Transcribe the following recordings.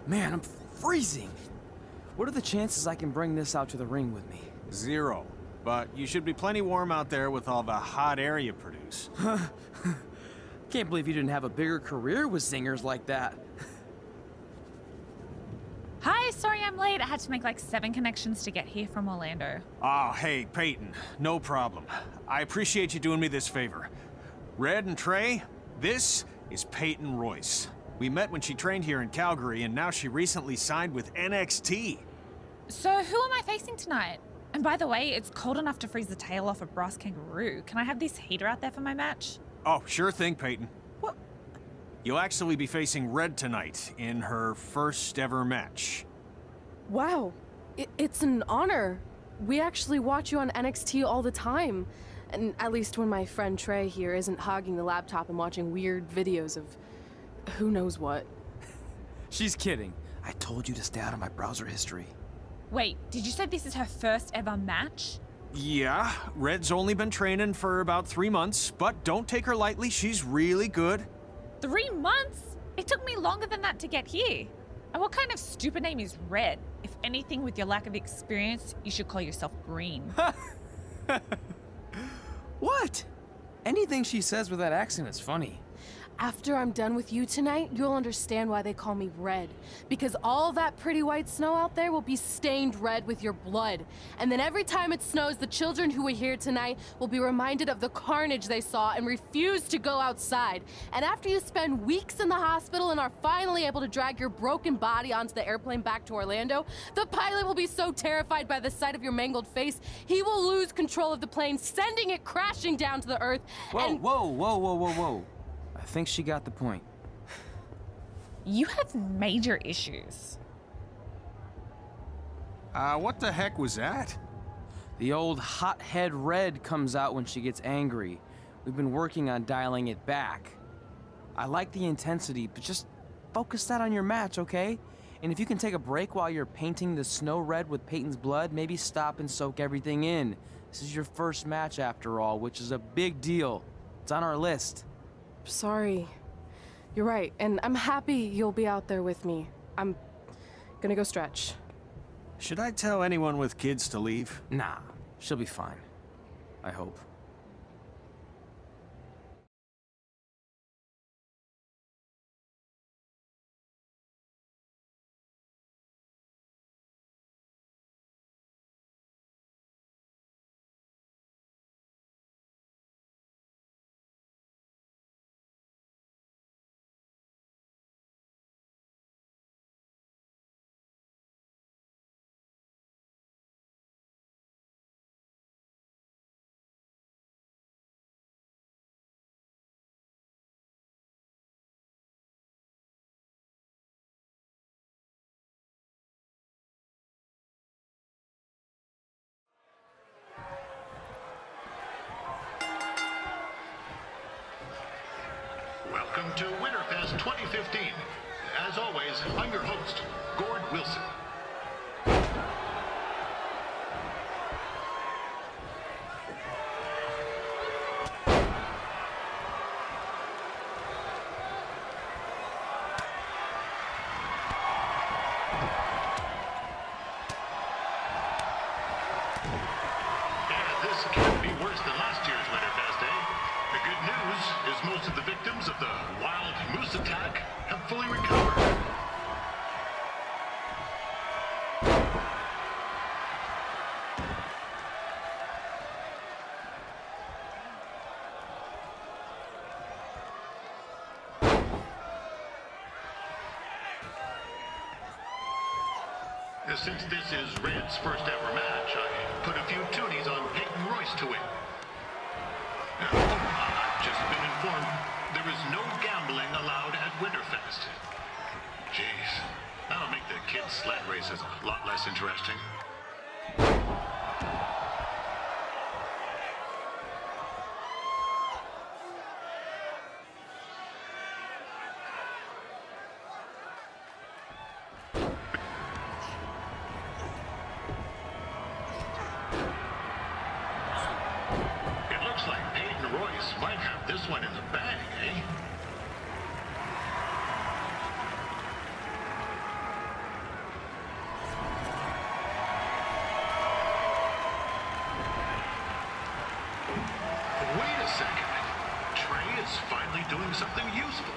Man, I'm freezing. What are the chances I can bring this out to the ring with me? 0. But you should be plenty warm out there with all the hot air you produce. Can't believe you didn't have a bigger career with zingers like that. Hi, sorry I'm late. I had to make like 7 connections to get here from Orlando. Oh, hey, Peyton. No problem. I appreciate you doing me this favor. Red and Trey, this is Peyton Royce. We met when she trained here in Calgary, and now she recently signed with NXT. So who am I facing tonight? And by the way, it's cold enough to freeze the tail off a brass kangaroo. Can I have this heater out there for my match? Oh, sure thing, Peyton. What? You'll actually be facing Red tonight in her first ever match. Wow, it's an honor. We actually watch you on NXT all the time. And at least when my friend Trey here isn't hogging the laptop and watching weird videos of who knows what. She's kidding. I told you to stay out of my browser history. Wait, did you say this is her first ever match? Yeah, Red's only been training for about 3 months, but don't take her lightly, she's really good. 3 months? It took me longer than that to get here. And what kind of stupid name is Red? If anything, with your lack of experience, you should call yourself Green. What? Anything she says with that accent is funny. After I'm done with you tonight, you'll understand why they call me Red. Because all that pretty white snow out there will be stained red with your blood. And then every time it snows, the children who were here tonight will be reminded of the carnage they saw and refuse to go outside. And after you spend weeks in the hospital and are finally able to drag your broken body onto the airplane back to Orlando, the pilot will be so terrified by the sight of your mangled face, he will lose control of the plane, sending it crashing down to the earth. Whoa. I think she got the point. You have major issues. What the heck was that? The old hothead Red comes out when she gets angry. We've been working on dialing it back. I like the intensity, but just focus that on your match, okay? And if you can take a break while you're painting the snow red with Peyton's blood, maybe stop and soak everything in. This is your first match after all, which is a big deal. It's on our list. Sorry. You're right, and I'm happy you'll be out there with me. I'm gonna go stretch. Should I tell anyone with kids to leave? Nah, she'll be fine. I hope. Welcome to Winterfest 2015. As always, I'm your host, Gord Wilson. This can't be worse than last year's Winterfest, eh? The good news is most of the victims of the wild moose attack have fully recovered. Since this is Red's first ever match, I put a few toonies on Peyton Royce to win. I've just been informed there is no gambling allowed at Winterfest. Jeez, that'll make the kids' sled races a lot less interesting. Might have this one in the bag, eh? a second. Trey is finally doing something useful.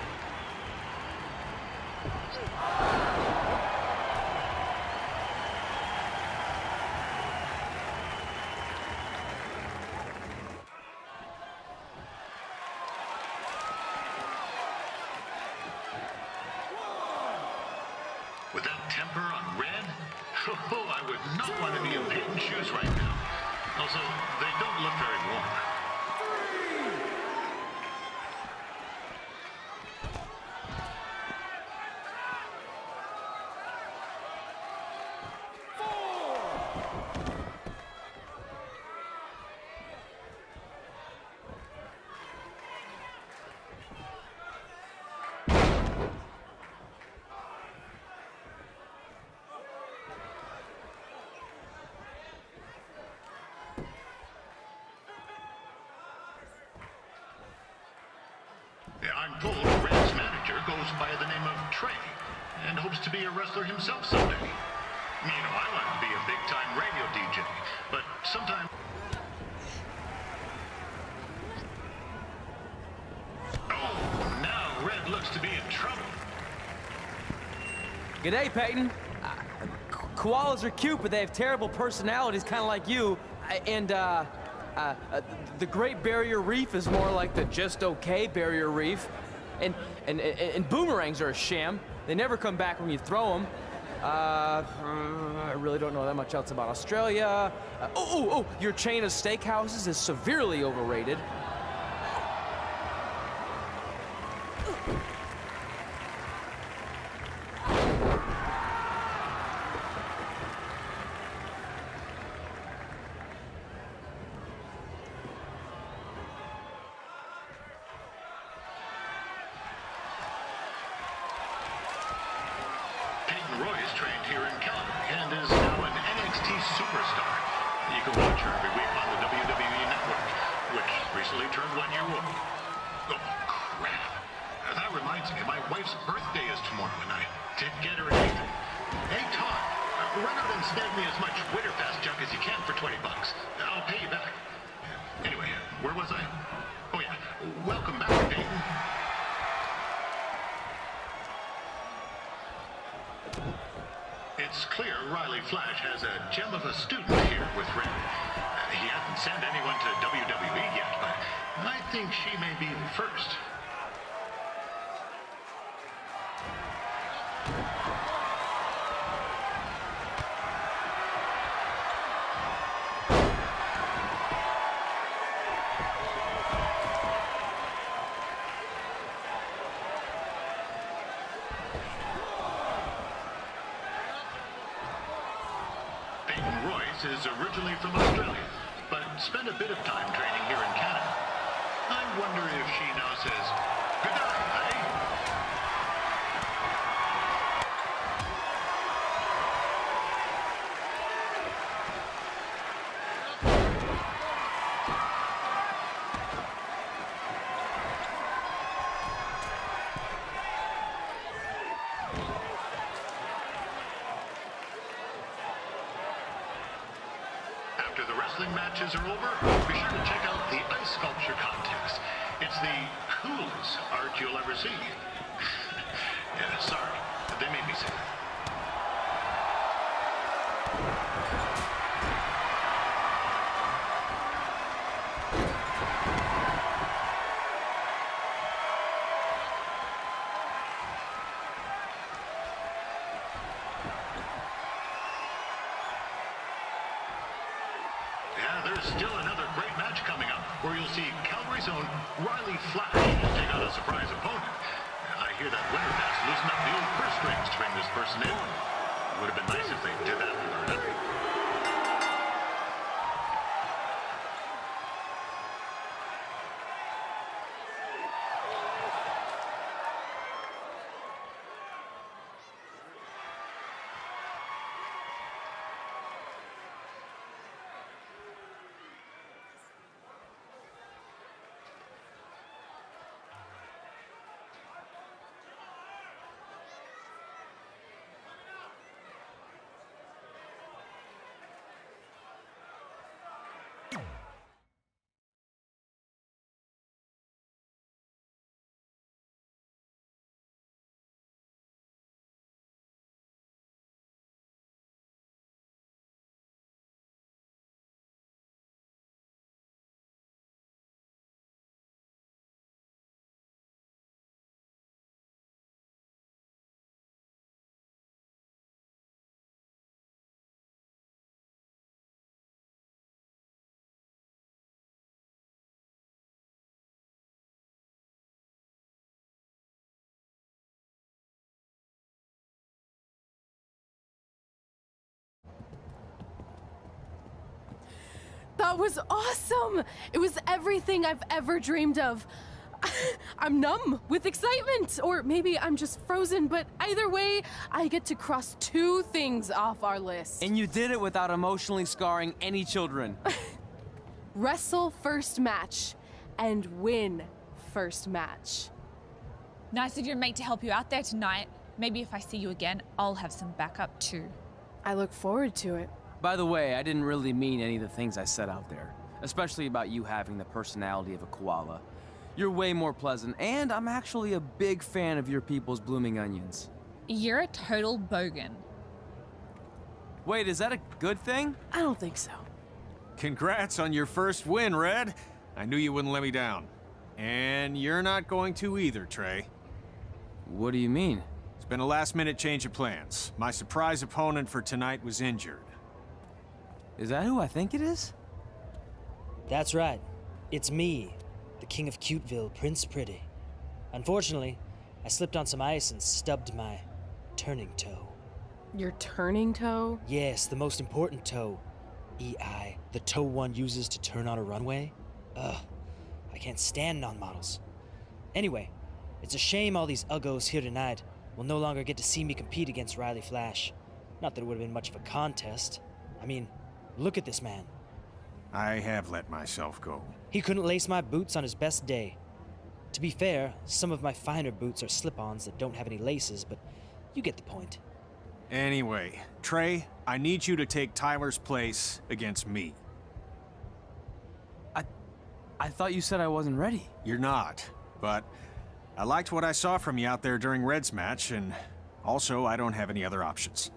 With that temper on Red, oh, I would not want to be in Peyton's shoes right now. Also, they don't look very warm. I'm told Red's manager goes by the name of Trey and hopes to be a wrestler himself someday. You know, I want to be a big-time radio DJ, but sometimes... Oh, now Red looks to be in trouble. G'day, Peyton. Koalas are cute, but they have terrible personalities, kind of like you. The Great Barrier Reef is more like the just okay Barrier Reef. And boomerangs are a sham. They never come back when you throw them. I really don't know that much else about Australia. Your chain of steakhouses is severely overrated. Royce trained here in Calgary and is now an NXT superstar. You can watch her every week on the WWE Network, which recently turned 1 year old. Oh, crap. That reminds me, my wife's birthday is tomorrow, and I didn't get her anything. Hey, Todd, run out and snag me as much Winterfest junk as you can for $20. I'll pay you back. Anyway, where was I? Oh, yeah. Welcome back, Dayton. It's clear Riley Flash has a gem of a student here with Red. He hasn't sent anyone to WWE yet, but I think she may be the first. Royce is originally from Australia, but spent a bit of time training here in Canada. I wonder if she now says, good night, eh? After the wrestling matches are over, be sure to check out the ice sculpture contest. It's the coolest art you'll ever see. Yeah, sorry, they made me say that. Yeah, there's still another great match coming up where you'll see Calgary's own Riley Flash take on a surprise opponent. I hear that Winterfest loosened up the old purse strings to bring this person in. Would have been nice if they did that with our country. That was awesome! It was everything I've ever dreamed of. I'm numb with excitement, or maybe I'm just frozen, but either way, I get to cross 2 things off our list. And you did it without emotionally scarring any children. Wrestle first match and win first match. Nice of your mate to help you out there tonight. Maybe if I see you again, I'll have some backup too. I look forward to it. By the way, I didn't really mean any of the things I said out there, especially about you having the personality of a koala. You're way more pleasant, and I'm actually a big fan of your people's blooming onions. You're a total bogan. Wait, is that a good thing? I don't think so. Congrats on your first win, Red. I knew you wouldn't let me down. And you're not going to either, Trey. What do you mean? It's been a last-minute change of plans. My surprise opponent for tonight was injured. Is that who I think it is? That's right. It's me, the King of Cuteville, Prince Pretty. Unfortunately, I slipped on some ice and stubbed my turning toe. Your turning toe? Yes, the most important toe. EI, the toe one uses to turn on a runway. Ugh, I can't stand non-models. Anyway, it's a shame all these uggos here tonight will no longer get to see me compete against Riley Flash. Not that it would have been much of a contest. I mean, look at this man. I have let myself go. He couldn't lace my boots on his best day. To be fair, some of my finer boots are slip-ons that don't have any laces, but you get the point. Anyway, Trey, I need you to take Tyler's place against me. I thought you said I wasn't ready. You're not, but I liked what I saw from you out there during Red's match, and also I don't have any other options.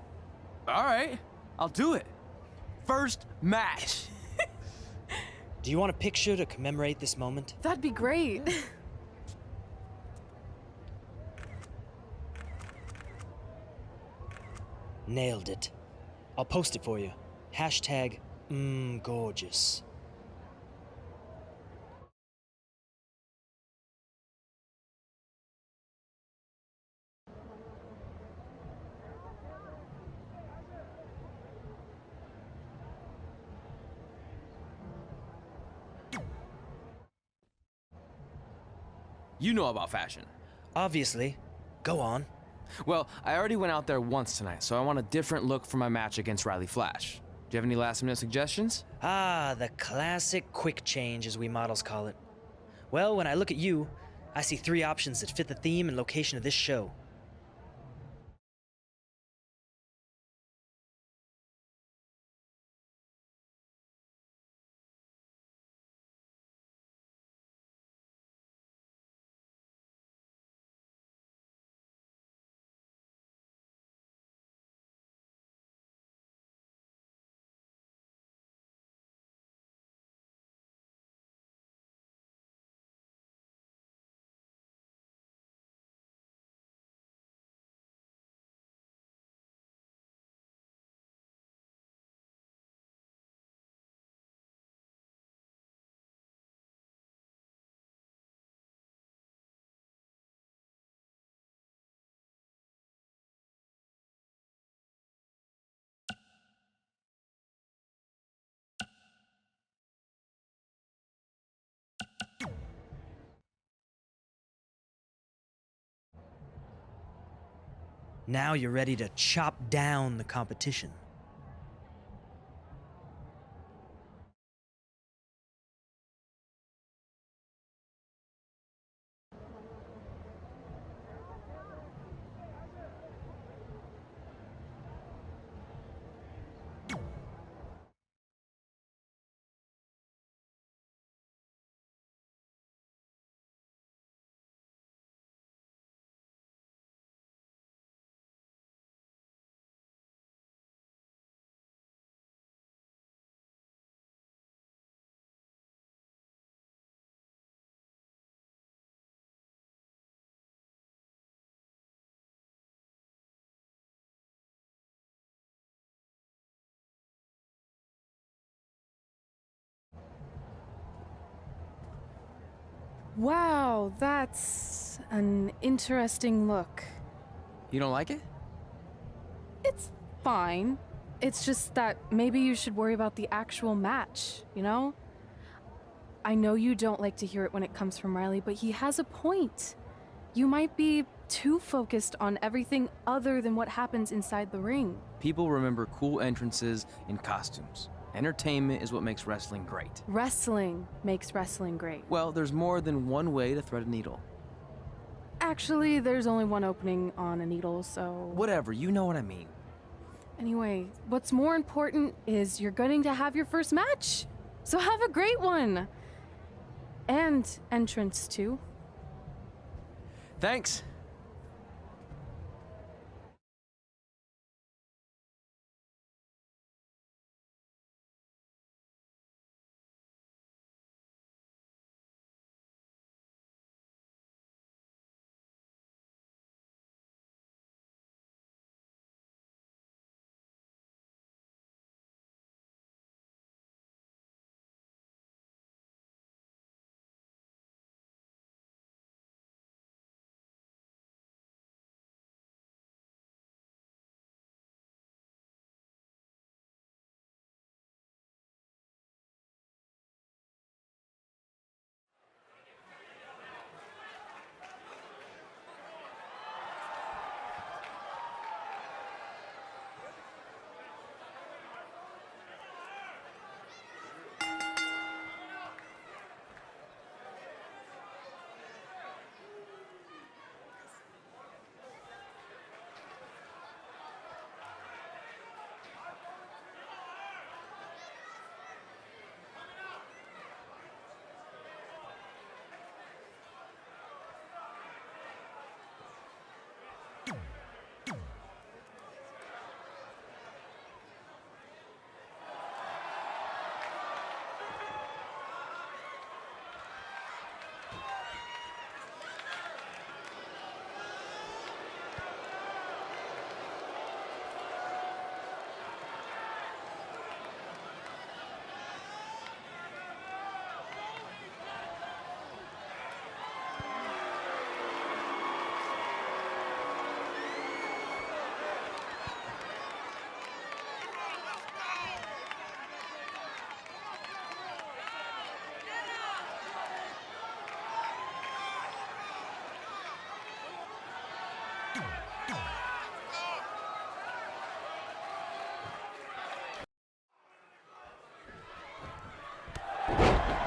All right, I'll do it. First match. Do you want a picture to commemorate this moment? That'd be great. Nailed it. I'll post it for you. Hashtag gorgeous. You know about fashion. Obviously. Go on. Well, I already went out there once tonight, so I want a different look for my match against Riley Flash. Do you have any last-minute suggestions? Ah, the classic quick change, as we models call it. Well, when I look at you, I see 3 options that fit the theme and location of this show. Now you're ready to chop down the competition. Wow, that's an interesting look. You don't like it? It's fine. It's just that maybe you should worry about the actual match, you know? I know you don't like to hear it when it comes from Riley, but he has a point. You might be too focused on everything other than what happens inside the ring. People remember cool entrances and costumes. Entertainment is what makes wrestling great. Wrestling makes wrestling great. Well, there's more than one way to thread a needle. Actually, there's only one opening on a needle, so... Whatever, you know what I mean. Anyway, what's more important is you're going to have your first match. So have a great one. And entrance, too. Thanks.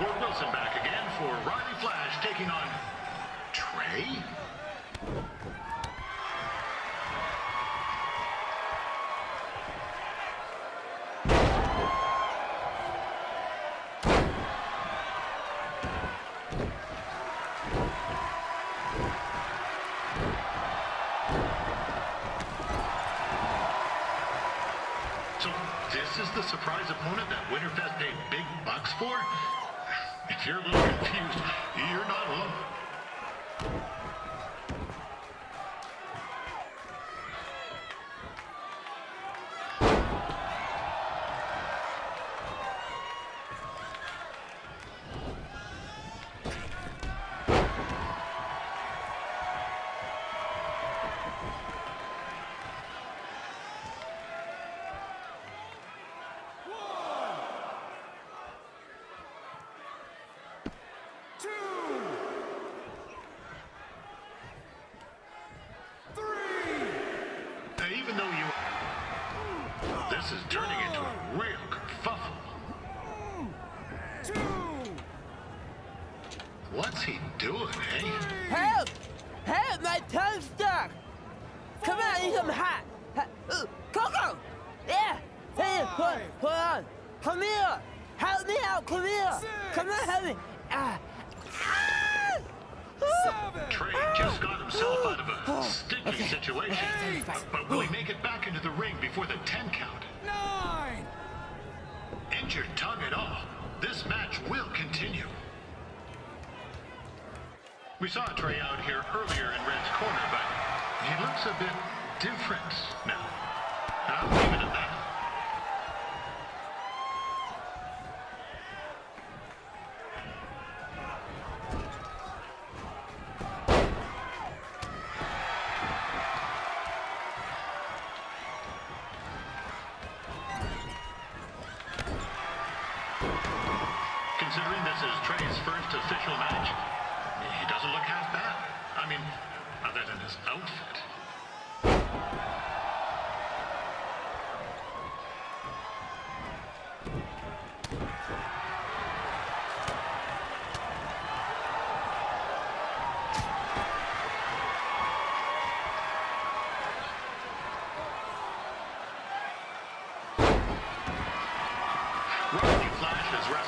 Ward Wilson back again for Riley Flash taking on Trey. So this is the surprise opponent that Winterfest paid big bucks for? If you're a little confused, you're not alone. Even though this is turning into a real kerfuffle. What's he doing, eh? Help! Help! My tongue's stuck! Come on, I need some hot! Coco! Yeah! Hey, hold on! Come here! Help me out! Come here! Come on, help me! Trey just got himself out of a sticky situation. But will he make it back into the ring before the 10 count? 9! Injured tongue and all, this match will continue. We saw Trey out here earlier in Red's corner, but he looks a bit different now. I'll leave it at that. this is Trey's first official match, he doesn't look half bad. I mean, other than his outfit.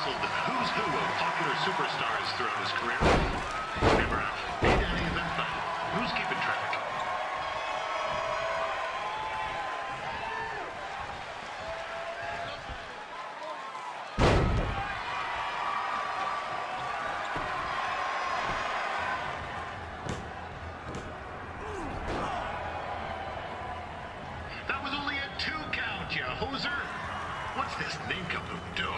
Who's who of popular superstars throughout his career. Never beat any of them, but who's keeping track? That was only a 2 count, you hoser. What's this nincompoop doing?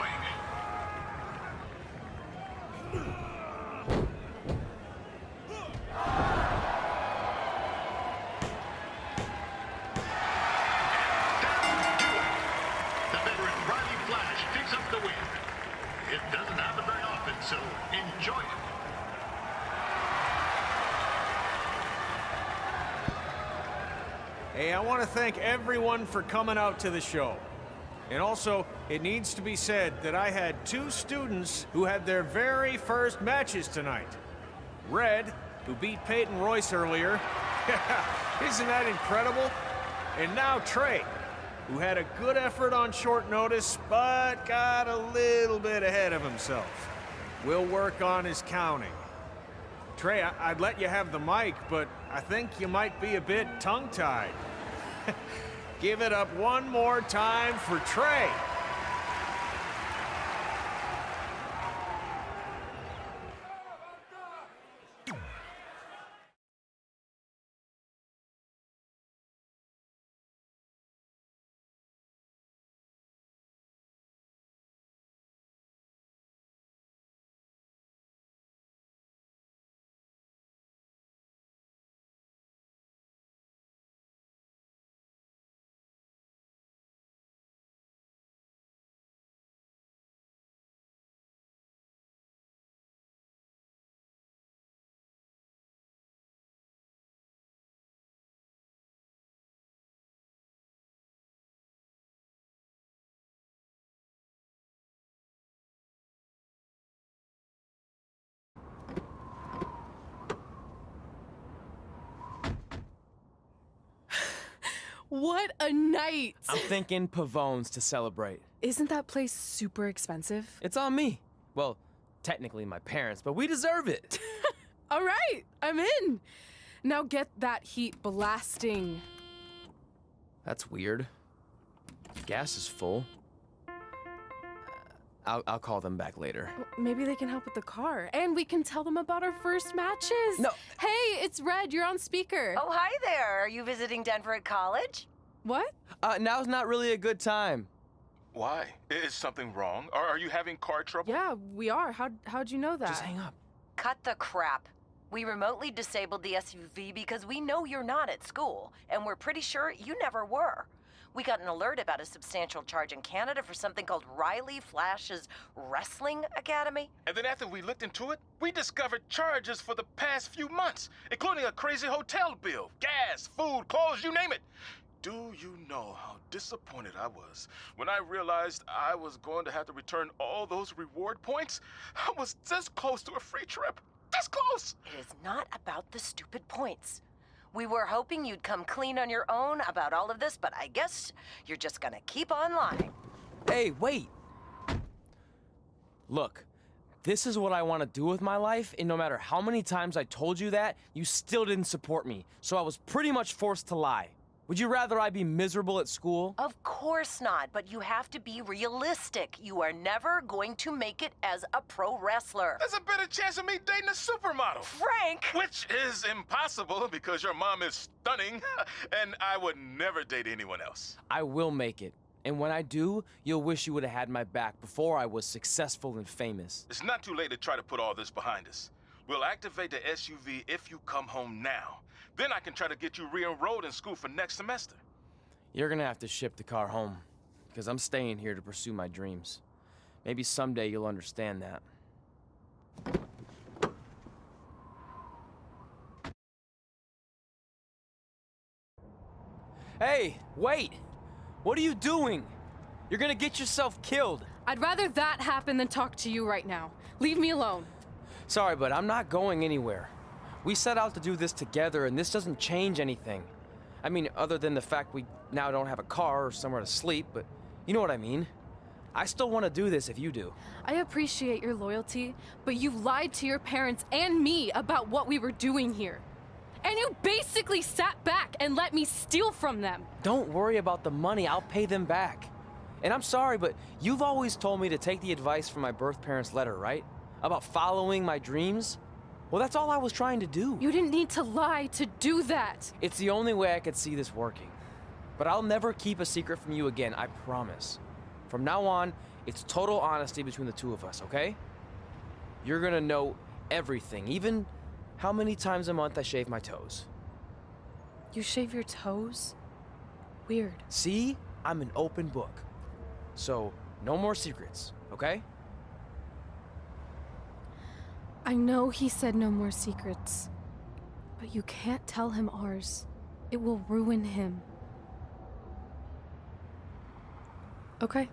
It doesn't happen very often, so enjoy it. Hey, I want to thank everyone for coming out to the show. And also, it needs to be said that I had 2 students who had their very first matches tonight. Red, who beat Peyton Royce earlier. Isn't that incredible? And now Trey, who had a good effort on short notice, but got a little bit ahead of himself. We'll work on his counting. Trey, I'd let you have the mic, but I think you might be a bit tongue-tied. Give it up one more time for Trey. What a night! I'm thinking Pavone's to celebrate. Isn't that place super expensive? It's on me. Well, technically my parents, but we deserve it. All right, I'm in. Now get that heat blasting. That's weird. Gas is full. I'll call them back later. Maybe they can help with the car, and we can tell them about our first matches. No. Hey, it's Red. You're on speaker. Oh, hi there. Are you visiting Denver at college? What? Now's not really a good time. Why? Is something wrong? Are you having car trouble? Yeah, we are. How'd you know that? Just hang up. Cut the crap. We remotely disabled the SUV because we know you're not at school, and we're pretty sure you never were. We got an alert about a substantial charge in Canada for something called Riley Flash's Wrestling Academy. And then after we looked into it, we discovered charges for the past few months, including a crazy hotel bill, gas, food, clothes, you name it. Do you know how disappointed I was when I realized I was going to have to return all those reward points? I was this close to a free trip. This close! It is not about the stupid points. We were hoping you'd come clean on your own about all of this, but I guess you're just gonna keep on lying. Hey, wait. Look, this is what I want to do with my life, and no matter how many times I told you that, you still didn't support me, so I was pretty much forced to lie. Would you rather I be miserable at school? Of course not, but you have to be realistic. You are never going to make it as a pro wrestler. There's a better chance of me dating a supermodel. Frank! Which is impossible because your mom is stunning, and I would never date anyone else. I will make it. And when I do, you'll wish you would have had my back before I was successful and famous. It's not too late to try to put all this behind us. We'll activate the SUV if you come home now. Then I can try to get you re-enrolled in school for next semester. You're gonna have to ship the car home, because I'm staying here to pursue my dreams. Maybe someday you'll understand that. Hey, wait! What are you doing? You're gonna get yourself killed. I'd rather that happen than talk to you right now. Leave me alone. Sorry, but I'm not going anywhere. We set out to do this together, and this doesn't change anything. I mean, other than the fact we now don't have a car or somewhere to sleep, but you know what I mean. I still want to do this if you do. I appreciate your loyalty, but you lied to your parents and me about what we were doing here. And you basically sat back and let me steal from them. Don't worry about the money, I'll pay them back. And I'm sorry, but you've always told me to take the advice from my birth parents' letter, right? About following my dreams? Well, that's all I was trying to do. You didn't need to lie to do that. It's the only way I could see this working. But I'll never keep a secret from you again, I promise. From now on, it's total honesty between the two of us, okay? You're gonna know everything, even how many times a month I shave my toes. You shave your toes? Weird. See? I'm an open book. So, no more secrets, okay? I know he said no more secrets, but you can't tell him ours. It will ruin him. Okay.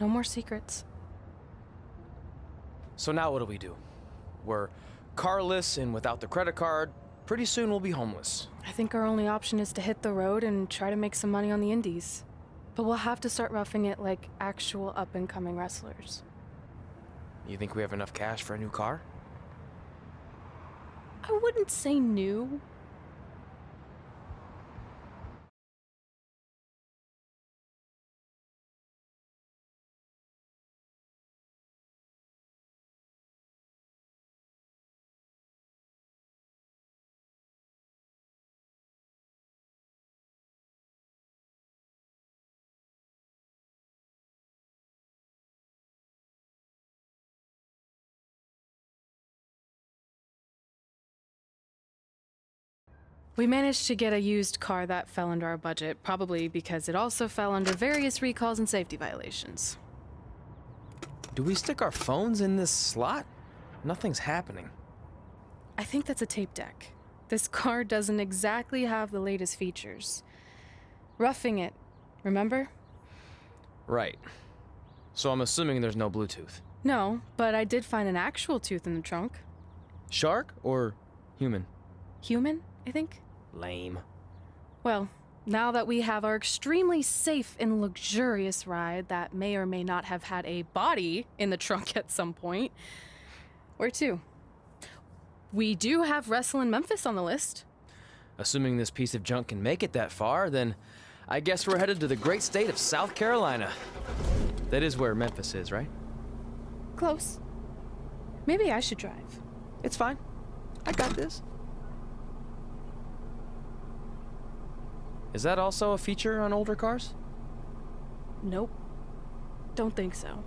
No more secrets. So now what do? We're carless and without the credit card. Pretty soon we'll be homeless. I think our only option is to hit the road and try to make some money on the indies. But we'll have to start roughing it like actual up-and-coming wrestlers. You think we have enough cash for a new car? I wouldn't say new. We managed to get a used car that fell under our budget, probably because it also fell under various recalls and safety violations. Do we stick our phones in this slot? Nothing's happening. I think that's a tape deck. This car doesn't exactly have the latest features. Roughing it, remember? Right. So I'm assuming there's no Bluetooth. No, but I did find an actual tooth in the trunk. Shark or human? Human, I think. Lame. Well, now that we have our extremely safe and luxurious ride that may or may not have had a body in the trunk at some point, where to? We do have Wrestle in Memphis on the list. Assuming this piece of junk can make it that far, then I guess we're headed to the great state of South Carolina. That is where Memphis is, right? Close. Maybe I should drive. It's fine. I got this. Is that also a feature on older cars? Nope. Don't think so.